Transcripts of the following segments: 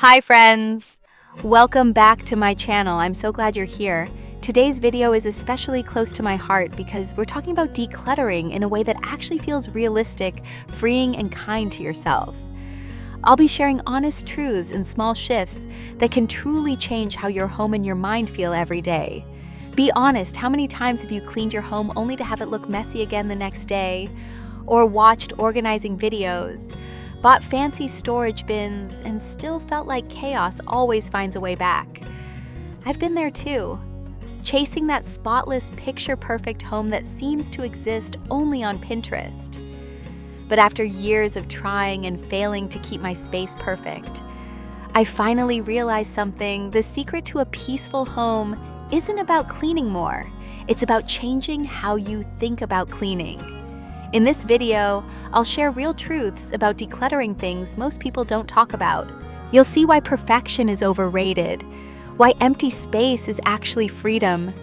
Hi friends! Welcome back to my channel. I'm so glad you're here. Today's video is especially close to my heart because we're talking about decluttering in a way that actually feels realistic, freeing, and kind to yourself. I'll be sharing honest truths and small shifts that can truly change how your home and your mind feel every day. Be honest, how many times have you cleaned your home only to have it look messy again the next day? Or watched organizing videos, bought fancy storage bins, and still felt like chaos always finds a way back? I've been there too, chasing that spotless, picture-perfect home that seems to exist only on Pinterest. But after years of trying and failing to keep my space perfect, I finally realized something. The secret to a peaceful home isn't about cleaning more. It's about changing how you think about cleaning. In this video, I'll share real truths about decluttering things most people don't talk about. You'll see why perfection is overrated, why empty space is actually freedom,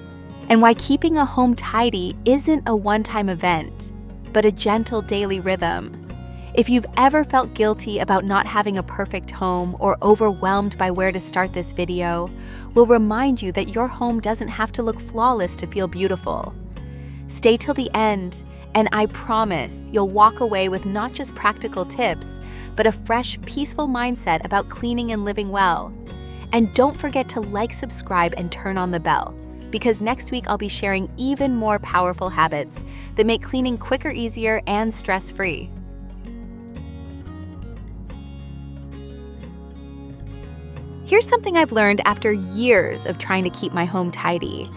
and why keeping a home tidy isn't a one-time event, but a gentle daily rhythm. If you've ever felt guilty about not having a perfect home or overwhelmed by where to start this video, we'll remind you that your home doesn't have to look flawless to feel beautiful. Stay till the end, and I promise you'll walk away with not just practical tips, but a fresh, peaceful mindset about cleaning and living well. And don't forget to like, subscribe, and turn on the bell, because next week I'll be sharing even more powerful habits that make cleaning quicker, easier, and stress-free. Here's something I've learned after years of trying to keep my home tidy.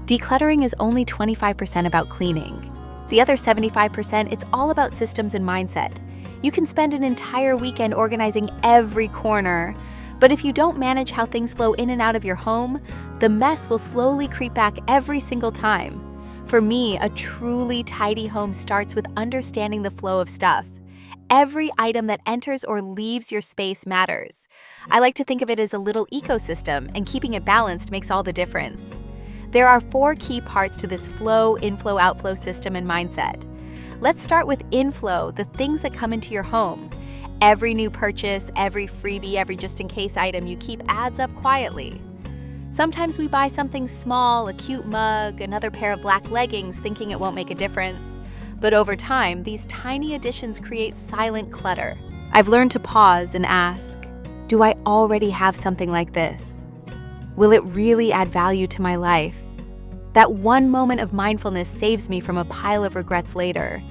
Decluttering is only 25% about cleaning. The other 75%, it's all about systems and mindset. You can spend an entire weekend organizing every corner, but if you don't manage how things flow in and out of your home, the mess will slowly creep back every single time. For me, a truly tidy home starts with understanding the flow of stuff. Every item that enters or leaves your space matters. I like to think of it as a little ecosystem, and keeping it balanced makes all the difference. There are 4 key parts to this flow, inflow, outflow system and mindset. Let's start with inflow, the things that come into your home. Every new purchase, every freebie, every just-in-case item you keep adds up quietly. Sometimes we buy something small, a cute mug, another pair of black leggings, thinking it won't make a difference. But over time, these tiny additions create silent clutter. I've learned to pause and ask, do I already have something like this? Will it really add value to my life? That one moment of mindfulness saves me from a pile of regrets later.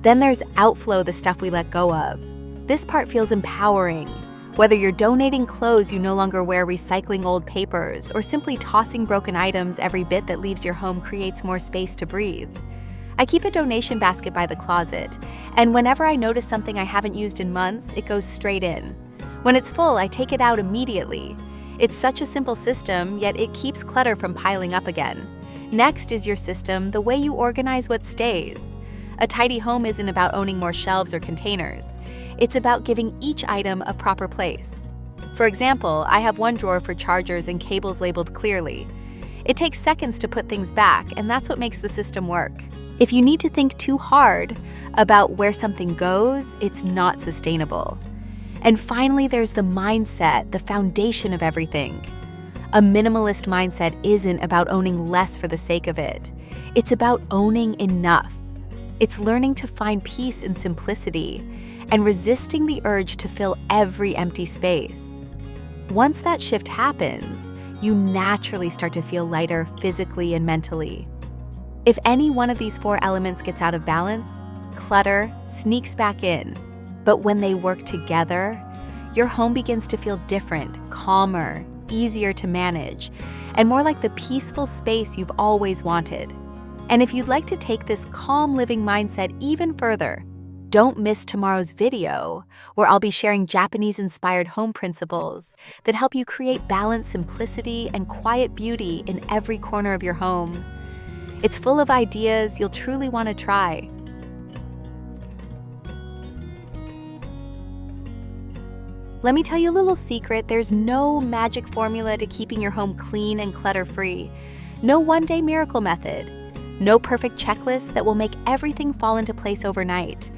Then there's outflow, the stuff we let go of. This part feels empowering. Whether you're donating clothes you no longer wear, recycling old papers, or simply tossing broken items, every bit that leaves your home creates more space to breathe. I keep a donation basket by the closet, and whenever I notice something I haven't used in months, it goes straight in. When it's full, I take it out immediately. It's such a simple system, yet it keeps clutter from piling up again. Next is your system, the way you organize what stays. A tidy home isn't about owning more shelves or containers. It's about giving each item a proper place. For example, I have one drawer for chargers and cables labeled clearly. It takes seconds to put things back, and that's what makes the system work. If you need to think too hard about where something goes, it's not sustainable. And finally, there's the mindset, the foundation of everything. A minimalist mindset isn't about owning less for the sake of it. It's about owning enough. It's learning to find peace in simplicity and resisting the urge to fill every empty space. Once that shift happens, you naturally start to feel lighter physically and mentally. If any one of these 4 elements gets out of balance, clutter sneaks back in. But when they work together, your home begins to feel different, calmer, easier to manage, and more like the peaceful space you've always wanted. And if you'd like to take this calm living mindset even further, don't miss tomorrow's video, where I'll be sharing Japanese-inspired home principles that help you create balance, simplicity, and quiet beauty in every corner of your home. It's full of ideas you'll truly want to try. Let me tell you a little secret. There's no magic formula to keeping your home clean and clutter-free. No one-day miracle method. No perfect checklist that will make everything fall into place overnight.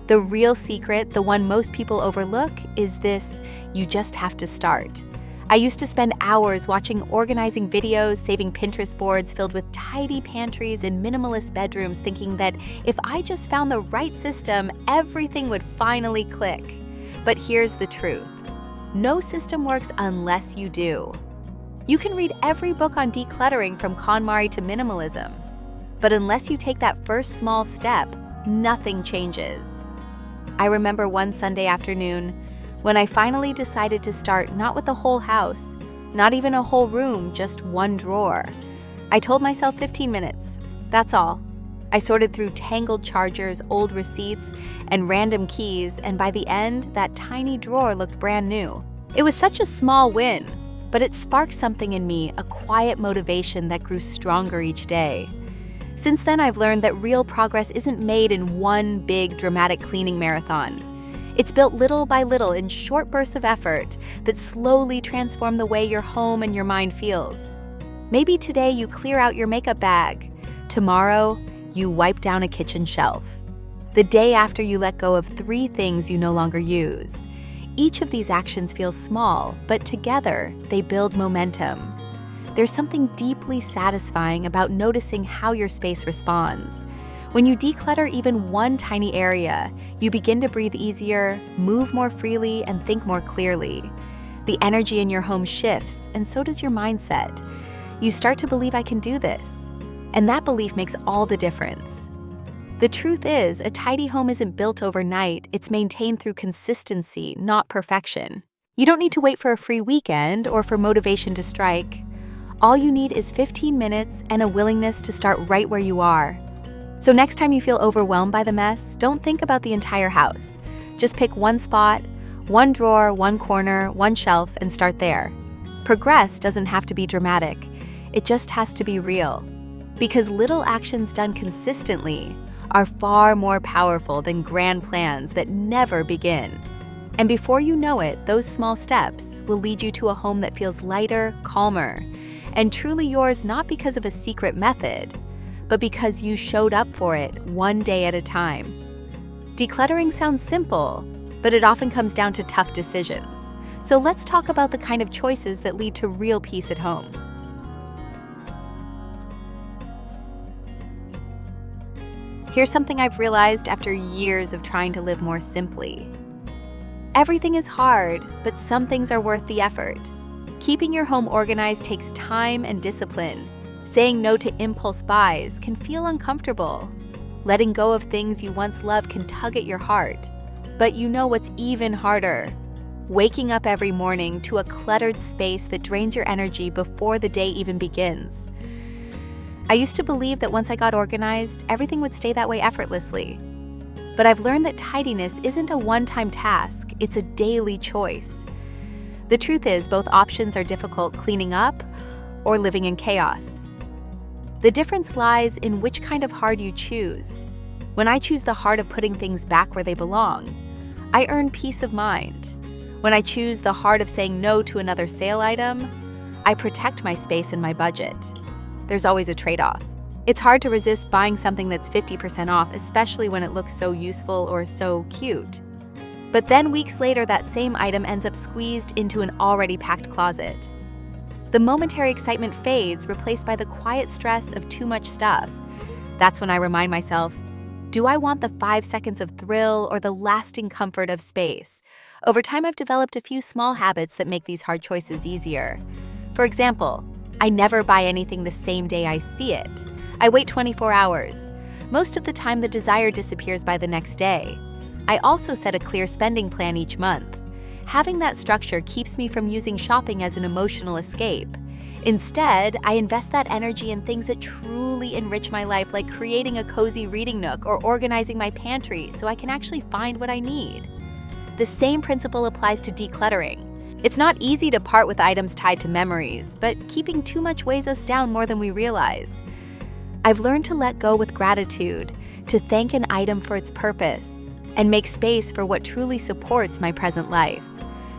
The real secret, the one most people overlook, is this: you just have to start. I used to spend hours watching organizing videos, saving Pinterest boards filled with tidy pantries and minimalist bedrooms, thinking that if I just found the right system, everything would finally click. But here's the truth: no system works unless you do. You can read every book on decluttering from KonMari to minimalism, but unless you take that first small step, nothing changes. I remember one Sunday afternoon when I finally decided to start, not with the whole house, not even a whole room, just one drawer. I told myself 15 minutes, that's all. I sorted through tangled chargers, old receipts, and random keys, and by the end, that tiny drawer looked brand new. It was such a small win, but it sparked something in me, a quiet motivation that grew stronger each day. Since then, I've learned that real progress isn't made in one big, dramatic cleaning marathon. It's built little by little in short bursts of effort that slowly transform the way your home and your mind feels. Maybe today you clear out your makeup bag. Tomorrow, you wipe down a kitchen shelf. The day after, you let go of 3 things you no longer use. Each of these actions feels small, but together they build momentum. There's something deeply satisfying about noticing how your space responds. When you declutter even one tiny area, you begin to breathe easier, move more freely, and think more clearly. The energy in your home shifts, and so does your mindset. You start to believe, I can do this, and that belief makes all the difference. The truth is, a tidy home isn't built overnight, it's maintained through consistency, not perfection. You don't need to wait for a free weekend or for motivation to strike. All you need is 15 minutes and a willingness to start right where you are. So next time you feel overwhelmed by the mess, don't think about the entire house. Just pick one spot, one drawer, one corner, one shelf, and start there. Progress doesn't have to be dramatic. It just has to be real. Because little actions done consistently are far more powerful than grand plans that never begin. And before you know it, those small steps will lead you to a home that feels lighter, calmer, and truly yours, not because of a secret method, but because you showed up for it one day at a time. Decluttering sounds simple, but it often comes down to tough decisions. So let's talk about the kind of choices that lead to real peace at home. Here's something I've realized after years of trying to live more simply. Everything is hard, but some things are worth the effort. Keeping your home organized takes time and discipline. Saying no to impulse buys can feel uncomfortable. Letting go of things you once loved can tug at your heart. But you know what's even harder? Waking up every morning to a cluttered space that drains your energy before the day even begins. I used to believe that once I got organized, everything would stay that way effortlessly. But I've learned that tidiness isn't a one-time task, it's a daily choice. The truth is, both options are difficult: cleaning up or living in chaos. The difference lies in which kind of hard you choose. When I choose the hard of putting things back where they belong, I earn peace of mind. When I choose the hard of saying no to another sale item, I protect my space and my budget. There's always a trade-off. It's hard to resist buying something that's 50% off, especially when it looks so useful or so cute. But then weeks later, that same item ends up squeezed into an already packed closet. The momentary excitement fades, replaced by the quiet stress of too much stuff. That's when I remind myself, do I want the 5 seconds of thrill or the lasting comfort of space? Over time, I've developed a few small habits that make these hard choices easier. For example, I never buy anything the same day I see it. I wait 24 hours. Most of the time, the desire disappears by the next day. I also set a clear spending plan each month. Having that structure keeps me from using shopping as an emotional escape. Instead, I invest that energy in things that truly enrich my life, like creating a cozy reading nook or organizing my pantry so I can actually find what I need. The same principle applies to decluttering. It's not easy to part with items tied to memories, but keeping too much weighs us down more than we realize. I've learned to let go with gratitude, to thank an item for its purpose, and make space for what truly supports my present life.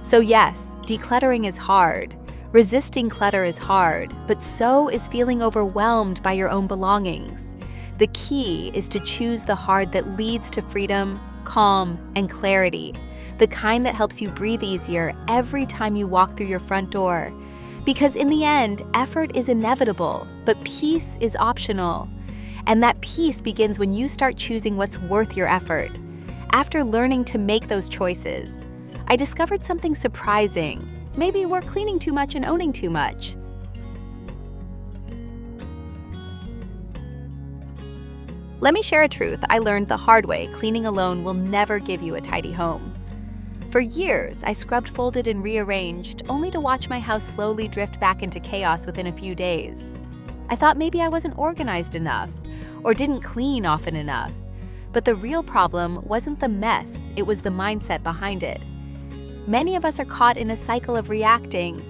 So yes, decluttering is hard. Resisting clutter is hard, but so is feeling overwhelmed by your own belongings. The key is to choose the hard that leads to freedom, calm, and clarity, the kind that helps you breathe easier every time you walk through your front door. Because in the end, effort is inevitable, but peace is optional. And that peace begins when you start choosing what's worth your effort. After learning to make those choices, I discovered something surprising. Maybe we're cleaning too much and owning too much. Let me share a truth I learned the hard way. Cleaning alone will never give you a tidy home. For years, I scrubbed, folded, and rearranged, only to watch my house slowly drift back into chaos within a few days. I thought maybe I wasn't organized enough, or didn't clean often enough. But the real problem wasn't the mess, it was the mindset behind it. Many of us are caught in a cycle of reacting.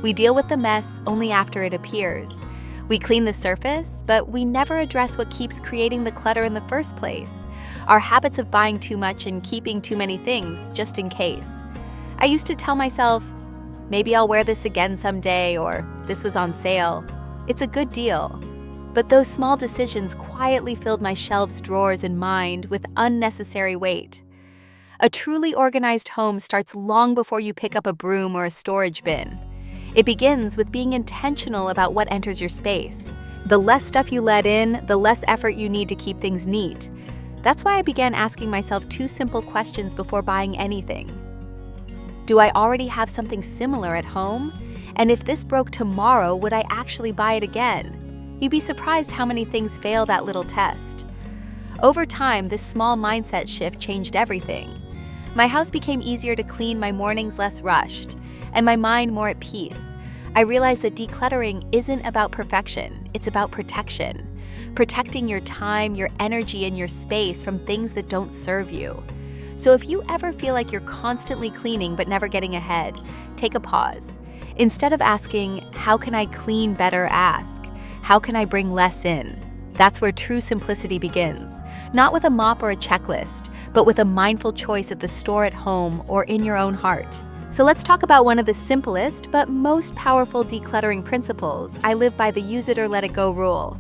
We deal with the mess only after it appears. We clean the surface, but we never address what keeps creating the clutter in the first place. Our habits of buying too much and keeping too many things, just in case. I used to tell myself, maybe I'll wear this again someday, or this was on sale. It's a good deal. But those small decisions quietly filled my shelves, drawers, and mind with unnecessary weight. A truly organized home starts long before you pick up a broom or a storage bin. It begins with being intentional about what enters your space. The less stuff you let in, the less effort you need to keep things neat. That's why I began asking myself two simple questions before buying anything. Do I already have something similar at home? And if this broke tomorrow, would I actually buy it again? You'd be surprised how many things fail that little test. Over time, this small mindset shift changed everything. My house became easier to clean, my mornings less rushed, and my mind more at peace. I realized that decluttering isn't about perfection, it's about protection. Protecting your time, your energy, and your space from things that don't serve you. So if you ever feel like you're constantly cleaning but never getting ahead, take a pause. Instead of asking, how can I clean better, ask, how can I bring less in? That's where true simplicity begins. Not with a mop or a checklist, but with a mindful choice at the store, at home, or in your own heart. So let's talk about one of the simplest but most powerful decluttering principles. I live by the use it or let it go rule.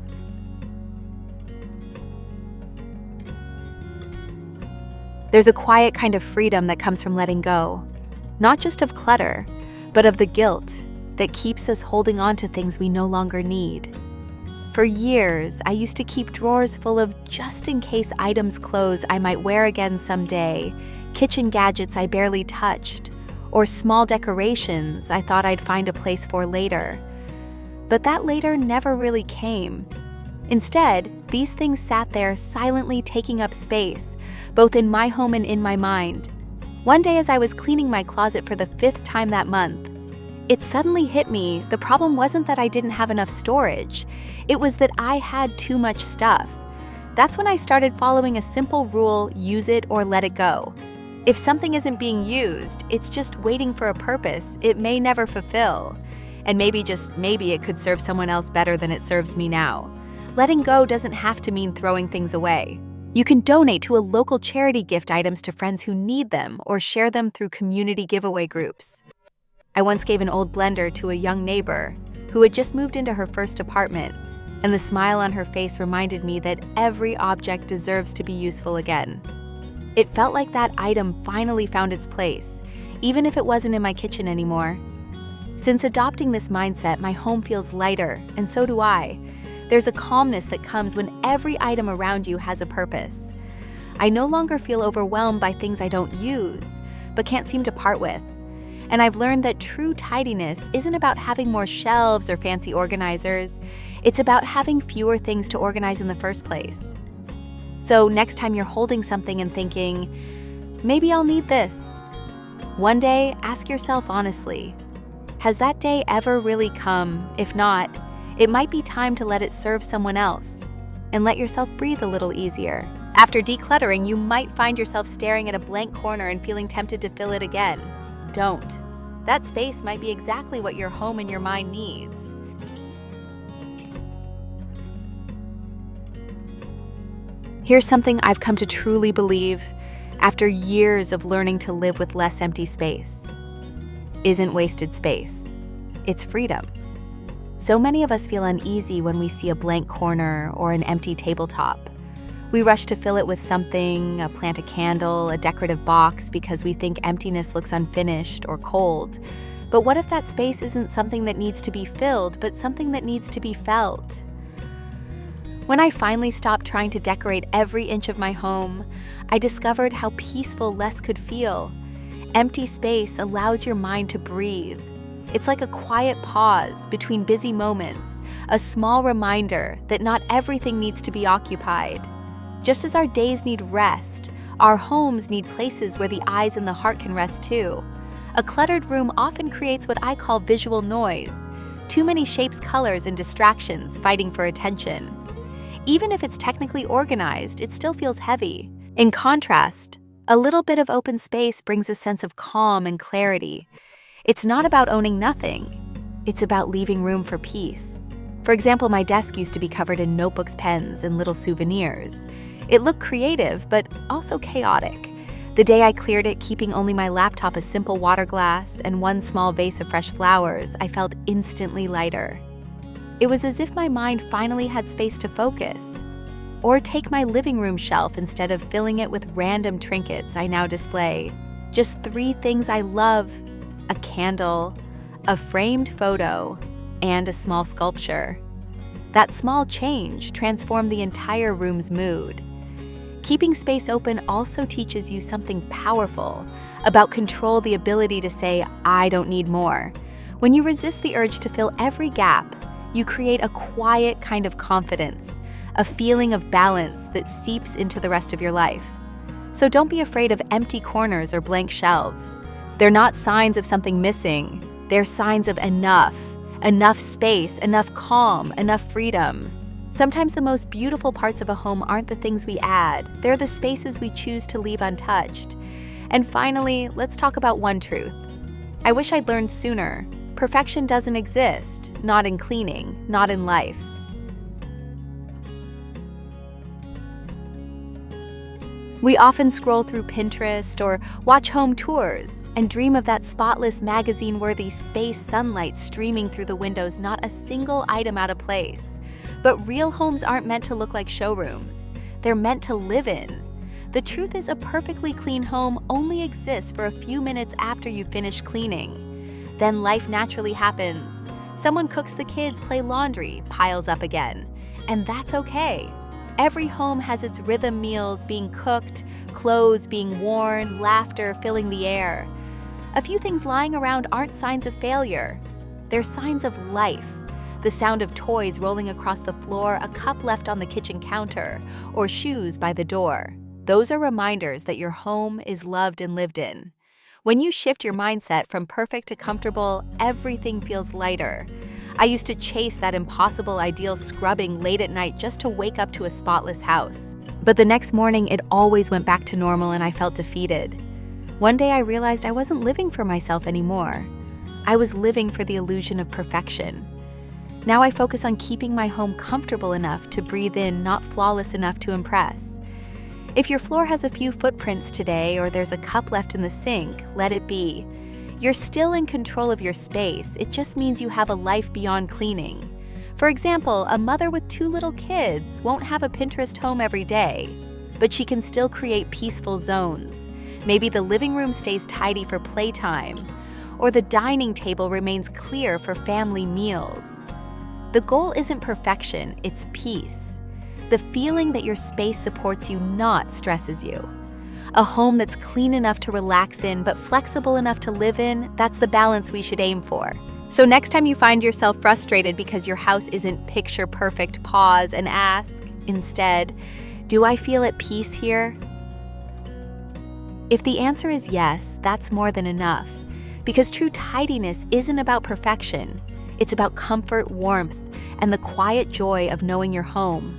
There's a quiet kind of freedom that comes from letting go, not just of clutter, but of the guilt that keeps us holding on to things we no longer need. For years, I used to keep drawers full of just-in-case items, clothes I might wear again someday, kitchen gadgets I barely touched, or small decorations I thought I'd find a place for later. But that later never really came. Instead, these things sat there silently taking up space, both in my home and in my mind. One day as I was cleaning my closet for the 5th time that month, it suddenly hit me the problem wasn't that I didn't have enough storage, it was that I had too much stuff. That's when I started following a simple rule: use it or let it go. If something isn't being used, it's just waiting for a purpose it may never fulfill. And maybe, just maybe, it could serve someone else better than it serves me now. Letting go doesn't have to mean throwing things away. You can donate to a local charity, gift items to friends who need them, or share them through community giveaway groups. I once gave an old blender to a young neighbor who had just moved into her first apartment, and the smile on her face reminded me that every object deserves to be useful again. It felt like that item finally found its place, even if it wasn't in my kitchen anymore. Since adopting this mindset, my home feels lighter, and so do I. There's a calmness that comes when every item around you has a purpose. I no longer feel overwhelmed by things I don't use, but can't seem to part with. And I've learned that true tidiness isn't about having more shelves or fancy organizers. It's about having fewer things to organize in the first place. So next time you're holding something and thinking, maybe I'll need this, one day ask yourself honestly, has that day ever really come? If not, it might be time to let it serve someone else, and let yourself breathe a little easier. After decluttering, you might find yourself staring at a blank corner and feeling tempted to fill it again. Don't. That space might be exactly what your home and your mind needs. Here's something I've come to truly believe after years of learning to live with less empty space. Isn't wasted space. It's freedom. So many of us feel uneasy when we see a blank corner or an empty tabletop. We rush to fill it with something, plant a candle, a decorative box, because we think emptiness looks unfinished or cold. But what if that space isn't something that needs to be filled, but something that needs to be felt? When I finally stopped trying to decorate every inch of my home, I discovered how peaceful less could feel. Empty space allows your mind to breathe. It's like a quiet pause between busy moments, a small reminder that not everything needs to be occupied. Just as our days need rest, our homes need places where the eyes and the heart can rest too. A cluttered room often creates what I call visual noise, too many shapes, colors, and distractions fighting for attention. Even if it's technically organized, it still feels heavy. In contrast, a little bit of open space brings a sense of calm and clarity. It's not about owning nothing. It's about leaving room for peace. For example, my desk used to be covered in notebooks, pens, and little souvenirs. It looked creative, but also chaotic. The day I cleared it, keeping only my laptop, a simple water glass, and one small vase of fresh flowers, I felt instantly lighter. It was as if my mind finally had space to focus. Or take my living room shelf, instead of filling it with random trinkets I now display. Just 3 things I love: a candle, a framed photo, and a small sculpture. That small change transformed the entire room's mood. Keeping space open also teaches you something powerful about control, the ability to say, I don't need more. When you resist the urge to fill every gap, you create a quiet kind of confidence, a feeling of balance that seeps into the rest of your life. So don't be afraid of empty corners or blank shelves. They're not signs of something missing. They're signs of enough space, enough calm, enough freedom. Sometimes the most beautiful parts of a home aren't the things we add. They're the spaces we choose to leave untouched. And finally, let's talk about one truth. I wish I'd learned sooner. Perfection doesn't exist, not in cleaning, not in life. We often scroll through Pinterest or watch home tours and dream of that spotless, magazine-worthy space, sunlight streaming through the windows, not a single item out of place. But real homes aren't meant to look like showrooms. They're meant to live in. The truth is, a perfectly clean home only exists for a few minutes after you've finished cleaning. Then life naturally happens. Someone cooks, the kids play, laundry piles up again. And that's okay. Every home has its rhythm: meals being cooked, clothes being worn, laughter filling the air. A few things lying around aren't signs of failure. They're signs of life. The sound of toys rolling across the floor, a cup left on the kitchen counter, or shoes by the door. Those are reminders that your home is loved and lived in. When you shift your mindset from perfect to comfortable, everything feels lighter. I used to chase that impossible ideal, scrubbing late at night just to wake up to a spotless house. But the next morning, it always went back to normal and I felt defeated. One day I realized I wasn't living for myself anymore. I was living for the illusion of perfection. Now I focus on keeping my home comfortable enough to breathe in, not flawless enough to impress. If your floor has a few footprints today, or there's a cup left in the sink, let it be. You're still in control of your space. It just means you have a life beyond cleaning. For example, a mother with 2 little kids won't have a Pinterest home every day, but she can still create peaceful zones. Maybe the living room stays tidy for playtime, or the dining table remains clear for family meals. The goal isn't perfection, it's peace. The feeling that your space supports you, not stresses you. A home that's clean enough to relax in, but flexible enough to live in, that's the balance we should aim for. So next time you find yourself frustrated because your house isn't picture perfect, pause and ask, instead, do I feel at peace here? If the answer is yes, that's more than enough. Because true tidiness isn't about perfection. It's about comfort, warmth, and the quiet joy of knowing your home.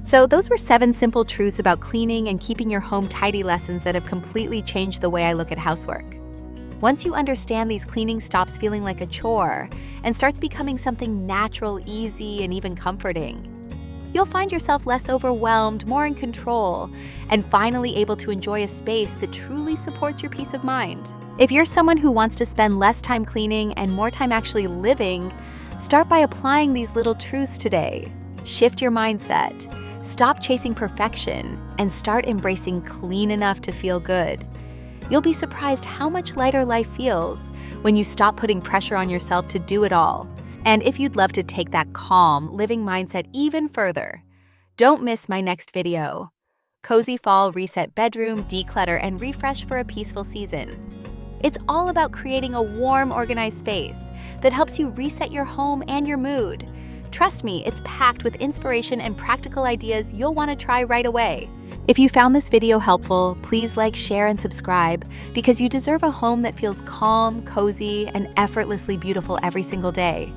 So those were 7 simple truths about cleaning and keeping your home tidy, lessons that have completely changed the way I look at housework. Once you understand these, cleaning stops feeling like a chore and starts becoming something natural, easy, and even comforting. You'll find yourself less overwhelmed, more in control, and finally able to enjoy a space that truly supports your peace of mind. If you're someone who wants to spend less time cleaning and more time actually living, Start by applying these little truths today. Shift your mindset, stop chasing perfection, and start embracing clean enough to feel good. You'll be surprised how much lighter life feels when you stop putting pressure on yourself to do it all. And if you'd love to take that calm, living mindset even further, don't miss my next video. Cozy Fall Reset Bedroom, Declutter, and Refresh for a Peaceful Season. It's all about creating a warm, organized space that helps you reset your home and your mood. Trust me, it's packed with inspiration and practical ideas you'll want to try right away. If you found this video helpful, please like, share, and subscribe because you deserve a home that feels calm, cozy, and effortlessly beautiful every single day.